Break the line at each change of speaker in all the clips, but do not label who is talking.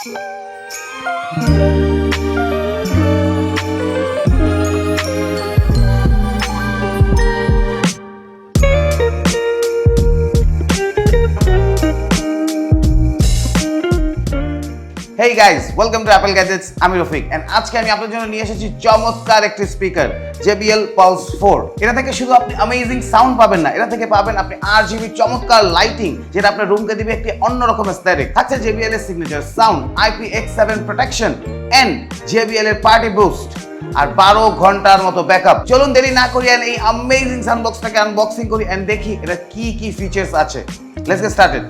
Hey guys, welcome to Apple Gadgets. আমি Rafiq and আজকে আমি আপনাদের জন্য নিয়ে এসেছি চমৎকার একটি স্পিকার JBL Pulse 4। এটা থেকে শুধু আপনি অ্যামেজিং সাউন্ড পাবেন না, এটা থেকে পাবেন আপনি RGB চমৎকার লাইটিং, যেটা আপনার রুমকে দিবে একটি অন্যরকম অ্যাসথেটিক। থাকছে JBL এর signature sound, IPX7 protection and JBL এর পার্টি বুস্ট আর 12 ঘন্টার মতো ব্যাকআপ। চলুন দেরি না করি আর এই অ্যামেজিং সাউন্ড বক্সটাকে আনবক্সিং করি এন্ড দেখি এটা কি কি ফিচারস আছে। Let's get started.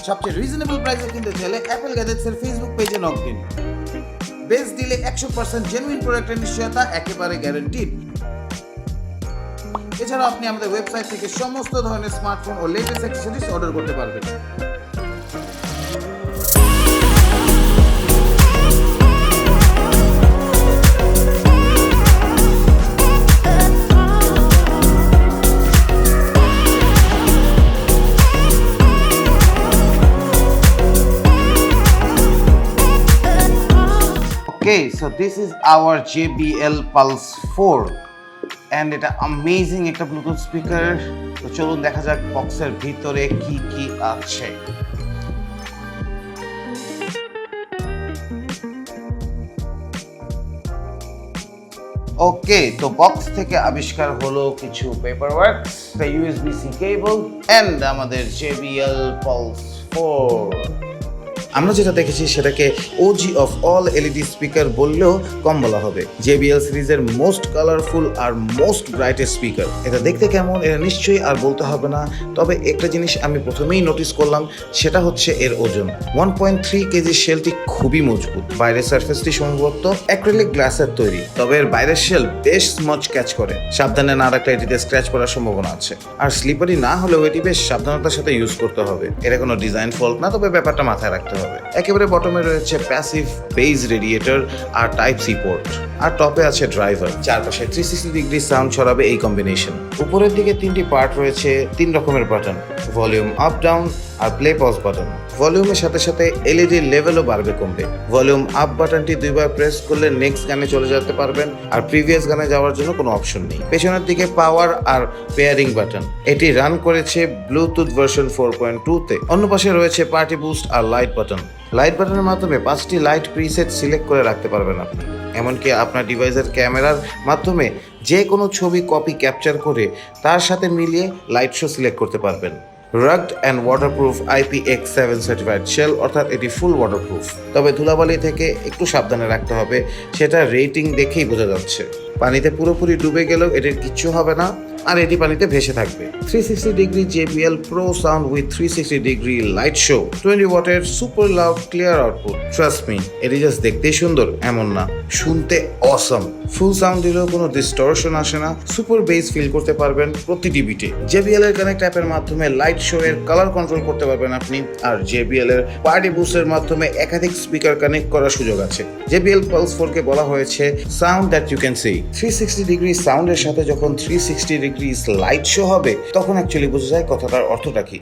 সবচেয়ে রিজনেবল প্রাইসে কিনতে চাইলে অ্যাপল গ্যাজেটস এর ফেসবুক পেজে log in. Best delay 100% genuine প্রোডাক্টের নিশ্চয়তা একেবারে গ্যারান্টিড। এছাড়াও আপনি আমাদের ওয়েবসাইট থেকে সমস্ত ধরনের স্মার্টফোন ও লেটেস্ট অ্যাক্সেসরিজ অর্ডার করতে পারবেন। Okay, so this is our JBL Pulse 4 and এটা অ্যামেজিং একটা ব্লুটুথ স্পিকার। তো চলুন দেখা যাক বক্সের ভিতরে কি কি আছে। ওকে, তো বক্স থেকে আবিষ্কার হলো কিছু পেপারওয়ার্কস, একটা USB-C কেবল এন্ড আমাদের JBL Pulse 4। আমরা যেটা দেখেছি সেটাকে OG of all LED speaker বললেও কম বলা হবে। JBL সিরিজের মোস্ট কালারফুল আর মোস্ট ব্রাইটেস্ট স্পিকার। এটা দেখতে কেমন এটা নিশ্চয়ই আর বলতে হবে না, তবে একটা জিনিস আমি প্রথমেই নোটিস করলাম, সেটা হচ্ছে এর ওজন। 1.3 কেজি শেলটি খুবই মজবুত। বাইরের সারফেসটি সম্ভবত অ্যাক্রিলিক গ্লাসের তৈরি, তবে এর বাইরের শেল বেশ স্মচ ক্যাচ করে। সাবধানে না রাখলে এটিতে স্ক্র্যাচ পড়ার সম্ভাবনা আছে, আর স্লিপারি না হলেও এটি বেশ সাবধানতার সাথে ইউজ করতে হবে। এটা কোনো ডিজাইন ফল্ট না, তবে ব্যাপারটা মাথায় রাখতে হবে। একেবারে বটমে রয়েছে প্যাসিভ বেজ রেডিয়েটর আর টাইপ সি পোর্ট, আর টপে আছে ড্রাইভার। চারপাশে 360 ডিগ্রি সাউন্ড ছড়াবে এই কম্বিনেশন। উপরের দিকে তিনটি পার্ট রয়েছে, 3 রকমের বাটন, ভলিউম আপ ডাউন আর প্লে পজ বাটন। ভলিউমের সাথে সাথে এলইডি লেভেলও বাড়বে কমবে। ভলিউম আপ বাটনটি 2 বার প্রেস করলে নেক্সট গানে চলে যেতে পারবেন, আর প্রিভিয়াস গানে যাওয়ার জন্য কোনো অপশন নেই। পেছনের দিকে পাওয়ার আর পেয়ারিং বাটন, এটি রান করেছে ব্লুটুথ ভার্সন 4.2 তে। অন্য পাশে রয়েছে পার্টি বুস্ট আর লাইট বাটন। লাইট বাটনের মাধ্যমে 5টি লাইট প্রিসেট সিলেক্ট করে রাখতে পারবেন আপনি। এমনকি আপনার ডিভাইসের ক্যামেরার মাধ্যমে যে কোনো ছবি কপি ক্যাপচার করে তার সাথে মিলিয়ে লাইট শো সিলেক্ট করতে পারবেন। Rugged and waterproof IPX7 certified shell, অর্থাৎ এটি ফুল ওয়াটারপ্রুফ। তবে ধুলাবালি থেকে একটু সাবধানে রাখতে হবে, সেটা রেটিং দেখেই বোঝা যাচ্ছে। পানিতে পুরোপুরি ডুবে গেলেও এটির কিচ্ছু হবে না, আর এটি পানিতে ভেসে থাকবে। 360 degree JBL Pro sound with 360 degree light show, 20 ওয়াটের super loud clear output. Trust me, এটি জাস্ট দেখতেই সুন্দর এমন না, শুনতে অসম। ফুল সাউন্ড দিলেও কোনো ডিস্টরশন আসে না, সুপার বেস ফিল করতে পারবেন প্রতিটি বিটে। JBL এর কানেক্ট অ্যাপের মাধ্যমে লাইট শো এর কালার কন্ট্রোল করতে পারবেন আপনি, আর JBL এর পার্টি বুস্টের মাধ্যমে একাধিক স্পিকার কানেক্ট করার সুযোগ আছে। JBL Pulse 4 কে বলা হয়েছে sound that you can see. 360 degree সাউন্ডের সাথে যখন 360 ডিগ্রি লাইট শো হবে, তখন অ্যাকচুয়ালি বোঝা যায় কথাটার অর্থটা কি।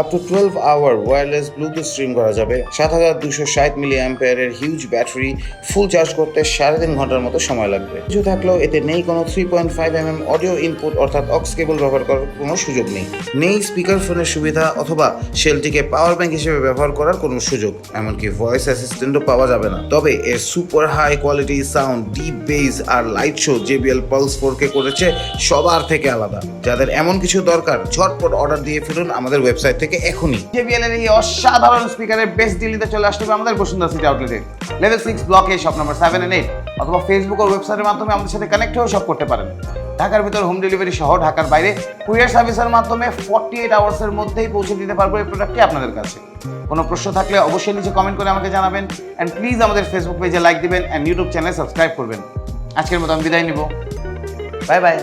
Up to 12 hour wireless bluetooth stream করা যাবে। 7260 মিলিঅ্যাম্পিয়ার এর হিউজ ব্যাটারি, ফুল চার্জ করতে 3.5 ঘন্টার মতো সময় লাগবে। কিছু থাকলেও এতে নেই কোনো 3.5 mm অডিও ইনপুট, অর্থাৎ অক্স কেবল ব্যবহার করার কোনো সুযোগ নেই। নেই স্পিকার ফোনের সুবিধা অথবা শেলটিকে পাওয়ার ব্যাংক হিসেবে ব্যবহার করার কোনো সুযোগ, এমনকি ভয়েস অ্যাসিস্ট্যান্টও পাওয়া যাবে না। তবে এর super high quality sound, deep bass আর লাইট শো JBL Pulse 4 কে করেছে সবার থেকে আলাদা। যাদের এমন কিছু দরকার, ঝটপট অর্ডার দিয়ে ফেলুন আমাদের ওয়েবসাইট থেকে এখনই। JBL এর এই অসাধারণ স্পিকারের বেস্ট ডিলিতে চলে আসতে হবে আমাদের বসুন্ধরা সিটি আউটলেটে, লেভেল 6 ব্লকে, শপ নাম্বার 7 and 8, অথবা ফেসবুক ও ওয়েবসাইটের মাধ্যমে আমাদের সাথে কানেক্ট হয়ে শপ করতে পারেন। ঢাকার ভিতর হোম ডেলিভারি সহ ঢাকার বাইরে কুরিয়ার সার্ভিসের মাধ্যমে 48 আওয়ার্সের মধ্যেই পৌঁছে দিতে পারবো এই প্রোডাক্টটি আপনাদের কাছে। কোনো প্রশ্ন থাকলে অবশ্যই নিচে কমেন্ট করে আমাকে জানাবেন, অ্যান্ড প্লিজ আমাদের ফেসবুক পেজে লাইক দিবেন অ্যান্ড ইউটিউব চ্যানেলে সাবস্ক্রাইব করবেন। আজকের মতো আমি বিদায় নিব, বাই বাই।